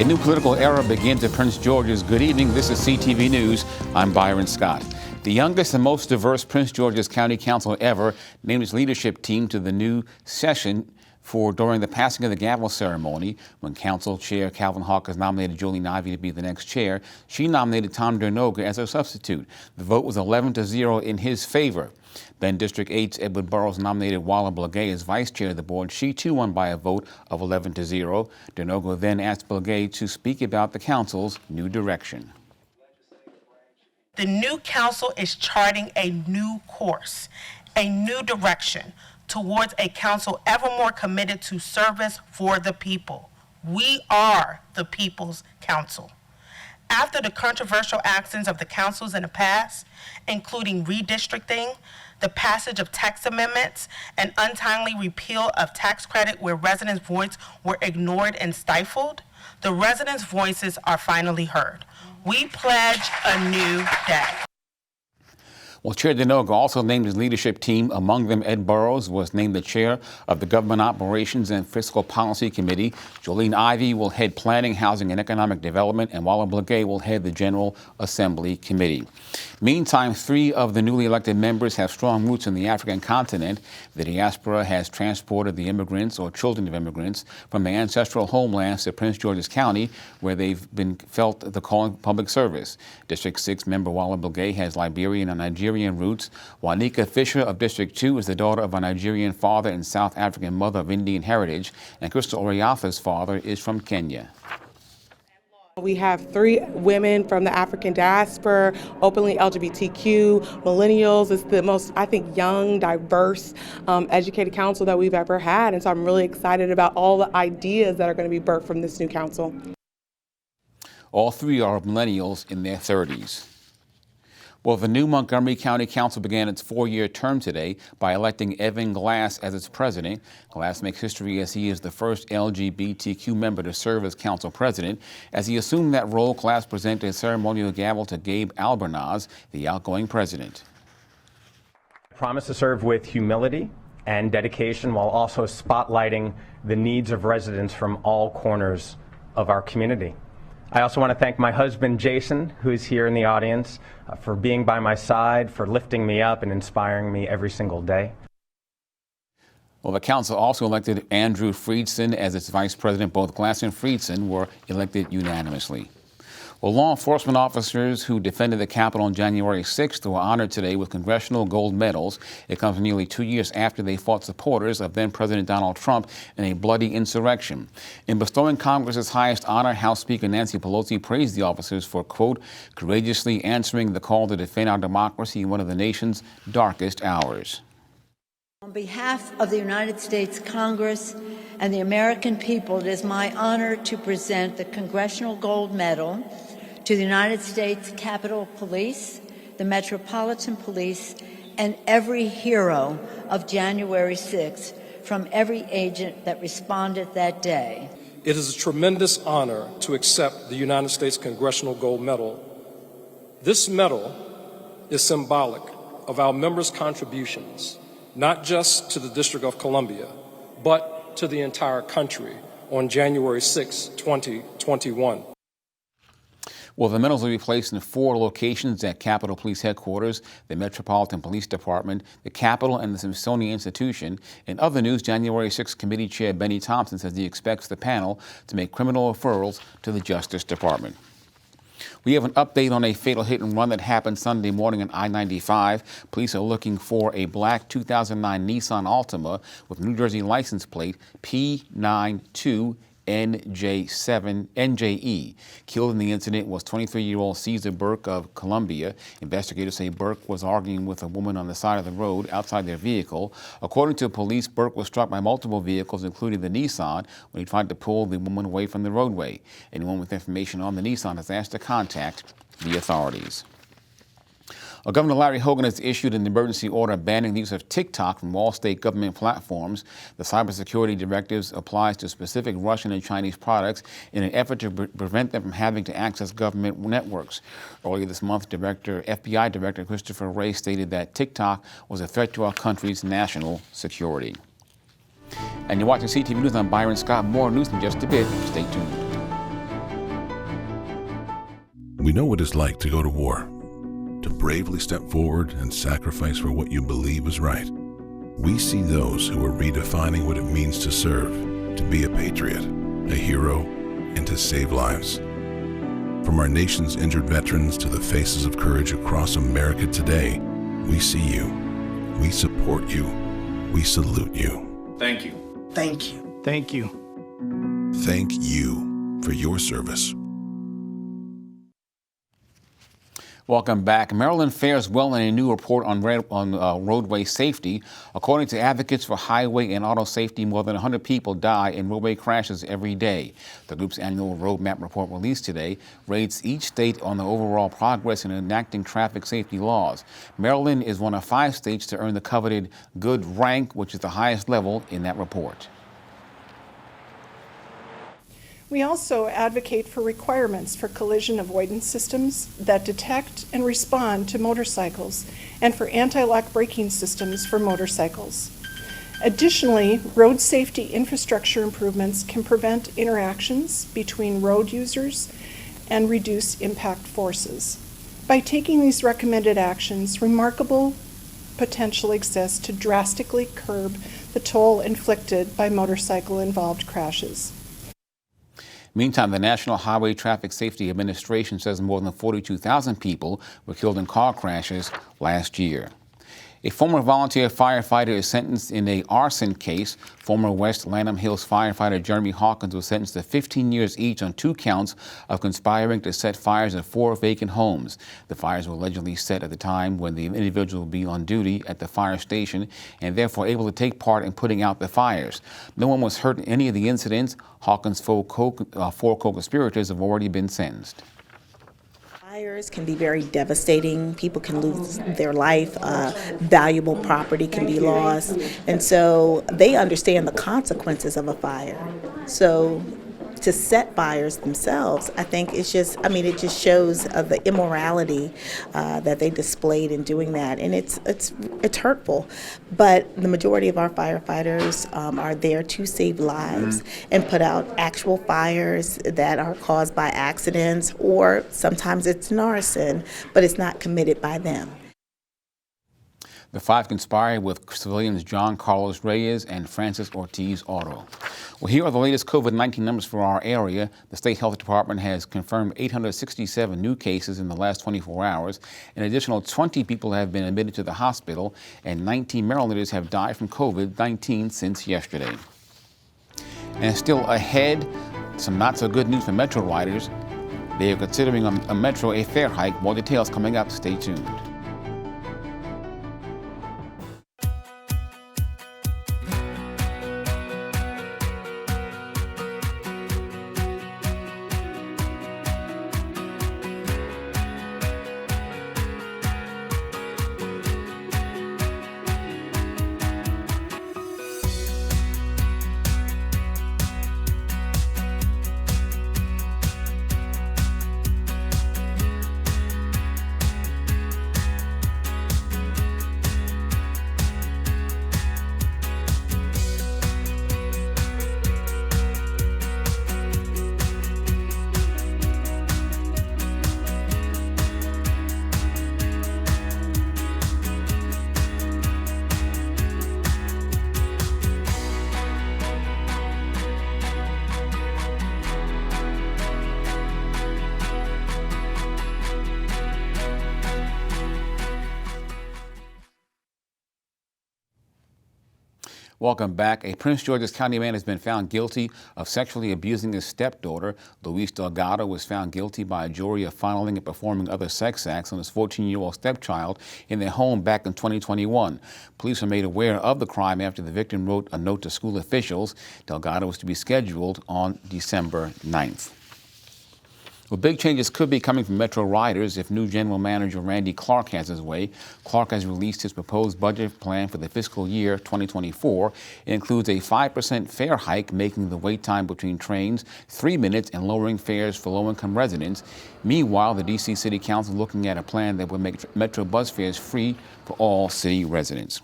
A new political era begins at Prince George's. Good evening. This is CTV News. I'm Byron Scott. The youngest and most diverse Prince George's County Council ever named its leadership team to the new session during the passing of the gavel ceremony. When Council Chair Calvin Hawkins nominated Jolene Ivey to be the next chair, she nominated Tom Dernoga as her substitute. The vote was 11-0 in his favor. Then District 8's Edward Burrows nominated Walla Blagay as vice chair of the board. She too won by a vote of 11-0. Dernoga then asked Blagay to speak about the council's new direction. The new council is charting a new course, a new direction towards a council ever more committed to service for the people. We are the People's Council. After the controversial actions of the councils in the past, including redistricting, the passage of tax amendments, and untimely repeal of tax credit where residents' voices were ignored and stifled, the residents' voices are finally heard. We pledge a new day. Well, Chair Dernoga also named his leadership team. Among them, Ed Burrows was named the chair of the Government Operations and Fiscal Policy Committee. Jolene Ivey will head Planning, Housing, and Economic Development, and Walla Blagay will head the General Assembly Committee. Meantime, 3 of the newly elected members have strong roots in the African continent. The diaspora has transported the immigrants or children of immigrants from their ancestral homelands to Prince George's County, where they've felt the calling for public service. District 6 member Walla Blagay has Liberian and Nigerian roots. Wanika Fisher of District 2 is the daughter of a Nigerian father and South African mother of Indian heritage, and Crystal Oriatha's father is from Kenya. We have 3 women from the African diaspora, openly LGBTQ, millennials. It's the most, I think, young, diverse, educated council that we've ever had. And so I'm really excited about all the ideas that are going to be birthed from this new council. All 3 are millennials in their 30s. Well, the new Montgomery County Council began its 4-year term today by electing Evan Glass as its president. Glass makes history as he is the first LGBTQ member to serve as council president. As he assumed that role, Glass presented a ceremonial gavel to Gabe Albornoz, the outgoing president. I promise to serve with humility and dedication while also spotlighting the needs of residents from all corners of our community. I also want to thank my husband, Jason, who is here in the audience, for being by my side, for lifting me up and inspiring me every single day. Well, the council also elected Andrew Friedson as its vice president. Both Glass and Friedson were elected unanimously. Well, law enforcement officers who defended the Capitol on January 6th were honored today with congressional gold medals. It comes nearly 2 years after they fought supporters of then-President Donald Trump in a bloody insurrection. In bestowing Congress's highest honor, House Speaker Nancy Pelosi praised the officers for, quote, courageously answering the call to defend our democracy in one of the nation's darkest hours. On behalf of the United States Congress and the American people, it is my honor to present the Congressional Gold Medal to the United States Capitol Police, the Metropolitan Police, and every hero of January 6th from every agent that responded that day. It is a tremendous honor to accept the United States Congressional Gold Medal. This medal is symbolic of our members' contributions, not just to the District of Columbia, but to the entire country on January 6, 2021. Well, the medals will be placed in 4 locations at Capitol Police Headquarters, the Metropolitan Police Department, the Capitol, and the Smithsonian Institution. In other news, January 6th Committee Chair Benny Thompson says he expects the panel to make criminal referrals to the Justice Department. We have an update on a fatal hit-and-run that happened Sunday morning on I-95. Police are looking for a black 2009 Nissan Altima with New Jersey license plate P92NJE. Killed in the incident was 23-year-old Caesar Burke of Columbia. Investigators say Burke was arguing with a woman on the side of the road outside their vehicle. According to police, Burke was struck by multiple vehicles, including the Nissan, when he tried to pull the woman away from the roadway. Anyone with information on the Nissan is asked to contact the authorities. Governor Larry Hogan has issued an emergency order banning the use of TikTok from all state government platforms. The cybersecurity directive applies to specific Russian and Chinese products in an effort to prevent them from having to access government networks. Earlier this month, FBI Director Christopher Wray stated that TikTok was a threat to our country's national security. And you're watching CTV News. I'm Byron Scott. More news in just a bit. Stay tuned. We know what it's like to go to war, to bravely step forward and sacrifice for what you believe is right. We see those who are redefining what it means to serve, to be a patriot, a hero, and to save lives. From our nation's injured veterans to the faces of courage across America today, we see you, we support you, we salute you. Thank you. Thank you. Thank you. Thank you for your service. Welcome back. Maryland fares well in a new report on roadway safety. According to advocates for highway and auto safety, more than 100 people die in roadway crashes every day. The group's annual roadmap report released today rates each state on the overall progress in enacting traffic safety laws. Maryland is one of 5 states to earn the coveted good rank, which is the highest level in that report. We also advocate for requirements for collision avoidance systems that detect and respond to motorcycles and for anti-lock braking systems for motorcycles. Additionally, road safety infrastructure improvements can prevent interactions between road users and reduce impact forces. By taking these recommended actions, remarkable potential exists to drastically curb the toll inflicted by motorcycle-involved crashes. Meantime, the National Highway Traffic Safety Administration says more than 42,000 people were killed in car crashes last year. A former volunteer firefighter is sentenced in an arson case. Former West Lanham Hills firefighter Jeremy Hawkins was sentenced to 15 years each on 2 counts of conspiring to set fires at 4 vacant homes. The fires were allegedly set at the time when the individual would be on duty at the fire station and therefore able to take part in putting out the fires. No one was hurt in any of the incidents. Hawkins' 4 co-conspirators have already been sentenced. Fires can be very devastating. People can lose their life. Valuable property can be lost. And so they understand the consequences of a fire. So to set fires themselves, I think it just shows the immorality that they displayed in doing that. And it's hurtful. But the majority of our firefighters are there to save lives and put out actual fires that are caused by accidents, or sometimes it's an arson, but it's not committed by them. The 5 conspired with civilians John Carlos Reyes and Francis Ortiz Oro. Well, here are the latest COVID-19 numbers for our area. The State Health Department has confirmed 867 new cases in the last 24 hours. An additional 20 people have been admitted to the hospital, and 19 Marylanders have died from COVID-19 since yesterday. And still ahead, some not so good news for Metro riders. They are considering a Metro fare hike. More details coming up. Stay tuned. Welcome back. A Prince George's County man has been found guilty of sexually abusing his stepdaughter. Luis Delgado was found guilty by a jury of fondling and performing other sex acts on his 14-year-old stepchild in their home back in 2021. Police were made aware of the crime after the victim wrote a note to school officials. Delgado was to be scheduled on December 9th. Well, big changes could be coming from Metro riders if new General Manager Randy Clark has his way. Clark has released his proposed budget plan for the fiscal year 2024. It includes a 5% fare hike, making the wait time between trains 3 minutes and lowering fares for low-income residents. Meanwhile, the D.C. City Council is looking at a plan that would make Metro bus fares free for all city residents.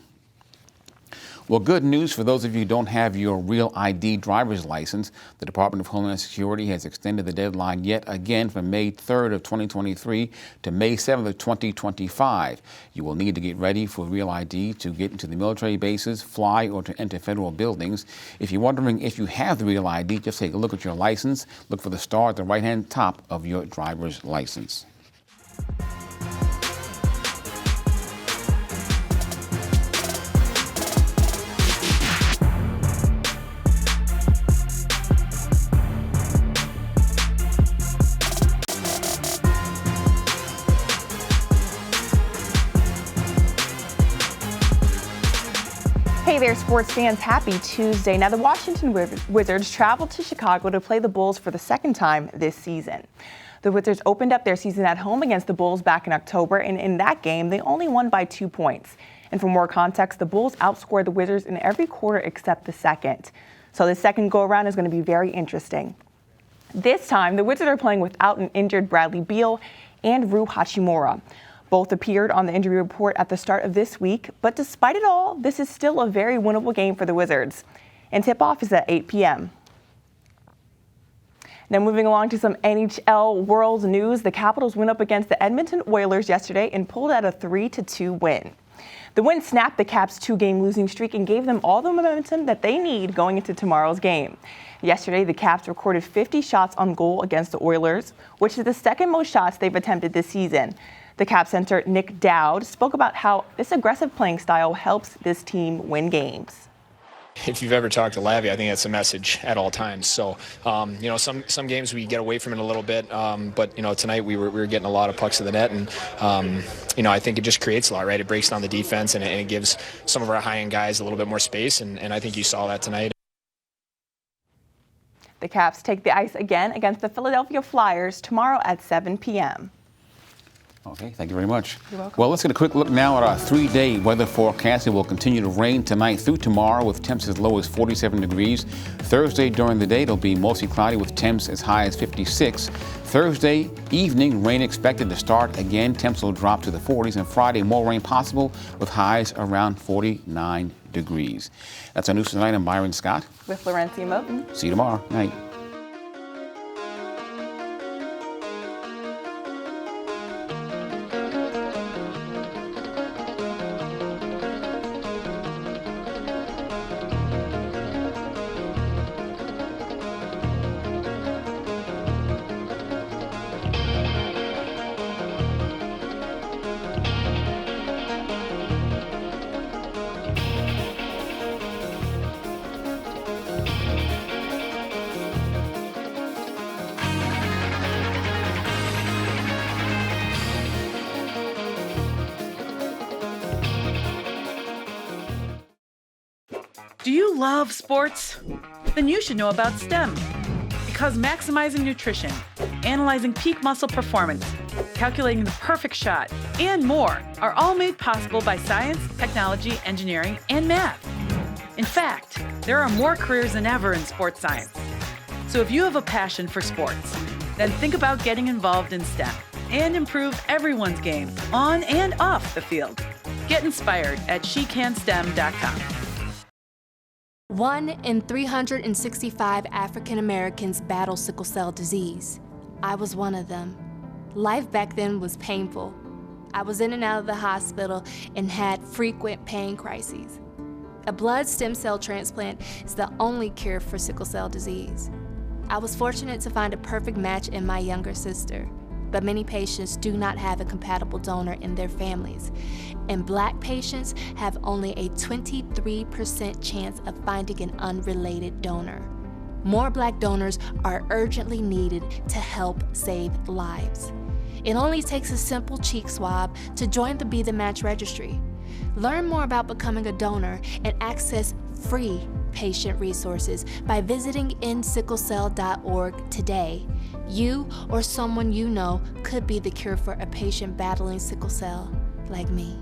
Well, good news for those of you who don't have your real ID driver's license. The Department of Homeland Security has extended the deadline yet again from May 3rd of 2023 to May 7th of 2025. You will need to get ready for real ID to get into the military bases, fly, or to enter federal buildings. If you're wondering if you have the real ID, just take a look at your license. Look for the star at the right-hand top of your driver's license. Hey there, sports fans. Happy Tuesday. Now, the Washington Wizards traveled to Chicago to play the Bulls for the second time this season. The Wizards opened up their season at home against the Bulls back in October, and in that game, they only won by 2 points. And for more context, the Bulls outscored the Wizards in every quarter except the second. So the second go-around is going to be very interesting. This time, the Wizards are playing without an injured Bradley Beal and Rui Hachimura. Both appeared on the injury report at the start of this week, but despite it all, this is still a very winnable game for the Wizards. And tip-off is at 8 p.m. Now moving along to some NHL World news, the Capitals went up against the Edmonton Oilers yesterday and pulled out a 3-2 win. The win snapped the Caps' 2-game losing streak and gave them all the momentum that they need going into tomorrow's game. Yesterday, the Caps recorded 50 shots on goal against the Oilers, which is the second most shots they've attempted this season. The Caps center Nick Dowd spoke about how this aggressive playing style helps this team win games. If you've ever talked to Lavi, I think that's a message at all times. So, some games we get away from it a little bit, but tonight we were getting a lot of pucks to the net, and I think it just creates a lot, right? It breaks down the defense, and it gives some of our high-end guys a little bit more space, and I think you saw that tonight. The Caps take the ice again against the Philadelphia Flyers tomorrow at 7 p.m. Okay, thank you very much. You're welcome. Well, let's get a quick look now at our 3-day weather forecast. It will continue to rain tonight through tomorrow with temps as low as 47 degrees. Thursday during the day, it'll be mostly cloudy with temps as high as 56. Thursday evening, rain expected to start again. Temps will drop to the 40s. And Friday, more rain possible with highs around 49 degrees. That's our news tonight. I'm Byron Scott. With Laurencia Moten. See you tomorrow night. Do you love sports? Then you should know about STEM. Because maximizing nutrition, analyzing peak muscle performance, calculating the perfect shot, and more are all made possible by science, technology, engineering, and math. In fact, there are more careers than ever in sports science. So if you have a passion for sports, then think about getting involved in STEM and improve everyone's game on and off the field. Get inspired at SheCanSTEM.com. 1 in 365 African Americans battle sickle cell disease. I was one of them. Life back then was painful. I was in and out of the hospital and had frequent pain crises. A blood stem cell transplant is the only cure for sickle cell disease. I was fortunate to find a perfect match in my younger sister, but many patients do not have a compatible donor in their families. And Black patients have only a 23% chance of finding an unrelated donor. More Black donors are urgently needed to help save lives. It only takes a simple cheek swab to join the Be the Match registry. Learn more about becoming a donor and access free patient resources by visiting endsicklecell.org today. You or someone you know could be the cure for a patient battling sickle cell like me.